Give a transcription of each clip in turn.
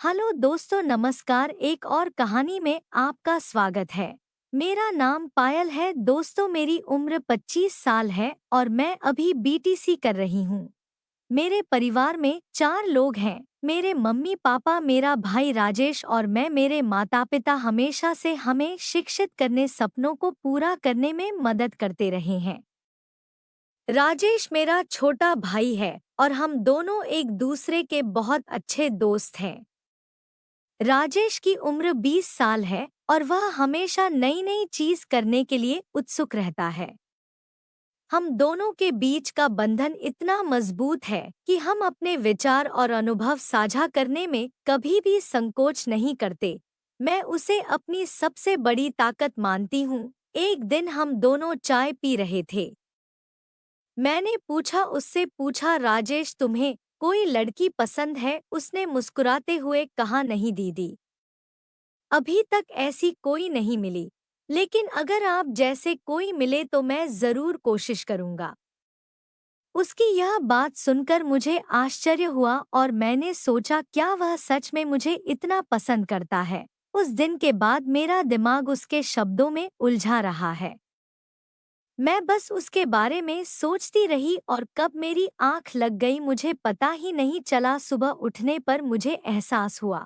Hello दोस्तों, नमस्कार। एक और कहानी में आपका स्वागत है। मेरा नाम पायल है। दोस्तों, मेरी उम्र 25 साल है और मैं अभी बीटीसी कर रही हूँ। मेरे परिवार में 4 लोग हैं। मेरे मम्मी पापा, मेरा भाई राजेश और मैं। मेरे माता पिता हमेशा से हमें शिक्षित करने, सपनों को पूरा करने में मदद करते रहे हैं। राजेश मेरा छोटा भाई है और हम दोनों एक दूसरे के बहुत अच्छे दोस्त हैं। राजेश की उम्र 20 साल है और वह हमेशा नई नई चीज करने के लिए उत्सुक रहता है। हम दोनों के बीच का बंधन इतना मजबूत है कि हम अपने विचार और अनुभव साझा करने में कभी भी संकोच नहीं करते। मैं उसे अपनी सबसे बड़ी ताकत मानती हूँ। एक दिन हम दोनों चाय पी रहे थे। मैंने उससे पूछा, राजेश, तुम्हें कोई लड़की पसंद है? उसने मुस्कुराते हुए कहा, नहीं दीदी, अभी तक ऐसी कोई नहीं मिली, लेकिन अगर आप जैसे कोई मिले तो मैं जरूर कोशिश करूंगा। उसकी यह बात सुनकर मुझे आश्चर्य हुआ और मैंने सोचा, क्या वह सच में मुझे इतना पसंद करता है? उस दिन के बाद मेरा दिमाग उसके शब्दों में उलझा रहा है। मैं बस उसके बारे में सोचती रही और कब मेरी आंख लग गई मुझे पता ही नहीं चला। सुबह उठने पर मुझे एहसास हुआ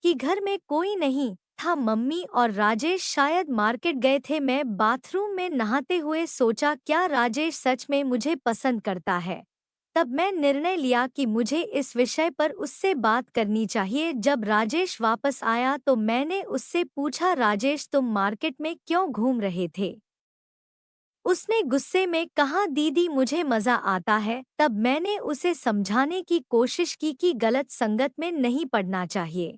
कि घर में कोई नहीं था। मम्मी और राजेश शायद मार्केट गए थे। मैं बाथरूम में नहाते हुए सोचा, क्या राजेश सच में मुझे पसंद करता है? तब मैं निर्णय लिया कि मुझे इस विषय पर उससे बात करनी चाहिए। जब राजेश वापस आया तो मैंने उससे पूछा, राजेश, तुम मार्केट में क्यों घूम रहे थे? उसने गुस्से में कहा, दीदी, मुझे मजा आता है। तब मैंने उसे समझाने की कोशिश की कि गलत संगत में नहीं पड़ना चाहिए।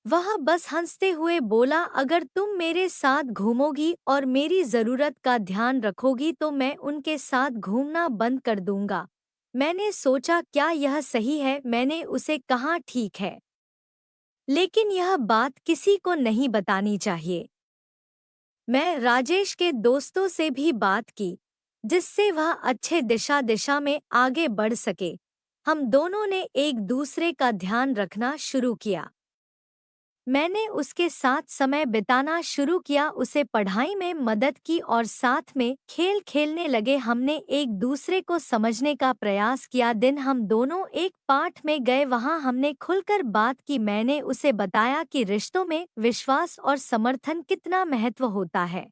वह बस हंसते हुए बोला, अगर तुम मेरे साथ घूमोगी और मेरी जरूरत का ध्यान रखोगी तो मैं उनके साथ घूमना बंद कर दूंगा। मैंने सोचा, क्या यह सही है? मैंने उसे कहा, ठीक है, लेकिन यह बात किसी को नहीं बतानी चाहिए। मैं राजेश के दोस्तों से भी बात की, जिससे वह अच्छे दिशा दिशा में आगे बढ़ सके। हम दोनों ने एक दूसरे का ध्यान रखना शुरू किया। मैंने उसके साथ समय बिताना शुरू किया, उसे पढ़ाई में मदद की और साथ में खेल खेलने लगे। हमने एक दूसरे को समझने का प्रयास किया। दिन हम दोनों एक पार्क में गए, वहां हमने खुलकर बात की। मैंने उसे बताया कि रिश्तों में विश्वास और समर्थन कितना महत्व होता है।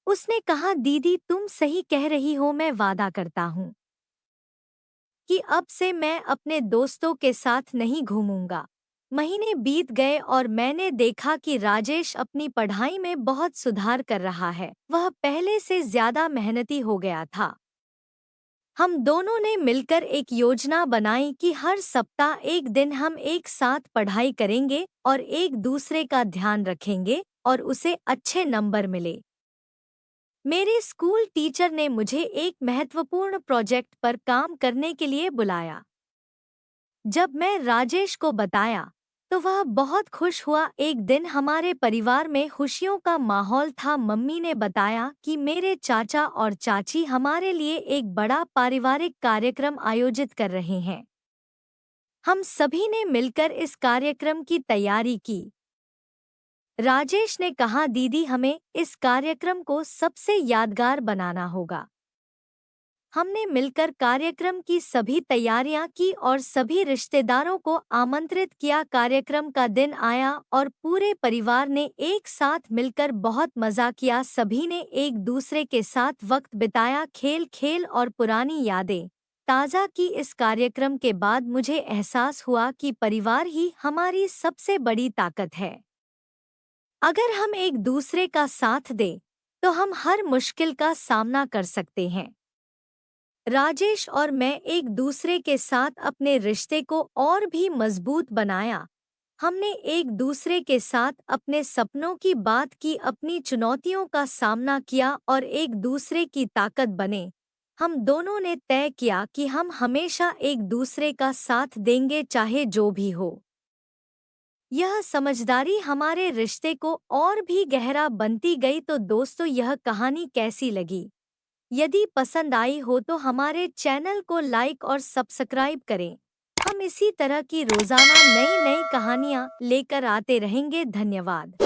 उसने कहा, दीदी, तुम सही कह रही हो। मैं वादा करता हूँ कि अब से मैं अपने दोस्तों के साथ नहीं घूमूंगा। महीने बीत गए और मैंने देखा कि राजेश अपनी पढ़ाई में बहुत सुधार कर रहा है। वह पहले से ज्यादा मेहनती हो गया था। हम दोनों ने मिलकर एक योजना बनाई कि हर सप्ताह एक दिन हम एक साथ पढ़ाई करेंगे और एक दूसरे का ध्यान रखेंगे और उसे अच्छे नंबर मिले। मेरे स्कूल टीचर ने मुझे एक महत्वपूर्ण प्रोजेक्ट पर काम करने के लिए बुलाया। जब मैं राजेश को बताया तो वह बहुत खुश हुआ। एक दिन हमारे परिवार में खुशियों का माहौल था। मम्मी ने बताया कि मेरे चाचा और चाची हमारे लिए एक बड़ा पारिवारिक कार्यक्रम आयोजित कर रहे हैं। हम सभी ने मिलकर इस कार्यक्रम की तैयारी की। राजेश ने कहा, दीदी, हमें इस कार्यक्रम को सबसे यादगार बनाना होगा। हमने मिलकर कार्यक्रम की सभी तैयारियां की और सभी रिश्तेदारों को आमंत्रित किया। कार्यक्रम का दिन आया और पूरे परिवार ने एक साथ मिलकर बहुत मजा किया। सभी ने एक दूसरे के साथ वक्त बिताया, खेल खेल और पुरानी यादें ताज़ा की। इस कार्यक्रम के बाद मुझे एहसास हुआ कि परिवार ही हमारी सबसे बड़ी ताकत है। अगर हम एक दूसरे का साथ दें तो हम हर मुश्किल का सामना कर सकते हैं। राजेश और मैं एक दूसरे के साथ अपने रिश्ते को और भी मजबूत बनाया। हमने एक दूसरे के साथ अपने सपनों की बात की, अपनी चुनौतियों का सामना किया और एक दूसरे की ताकत बने। हम दोनों ने तय किया कि हम हमेशा एक दूसरे का साथ देंगे, चाहे जो भी हो। यह समझदारी हमारे रिश्ते को और भी गहरा बनती गई। तो दोस्तों, यह कहानी कैसी लगी? यदि पसंद आई हो तो हमारे चैनल को लाइक और सब्सक्राइब करें। हम इसी तरह की रोजाना नई नई कहानियाँ लेकर आते रहेंगे। धन्यवाद।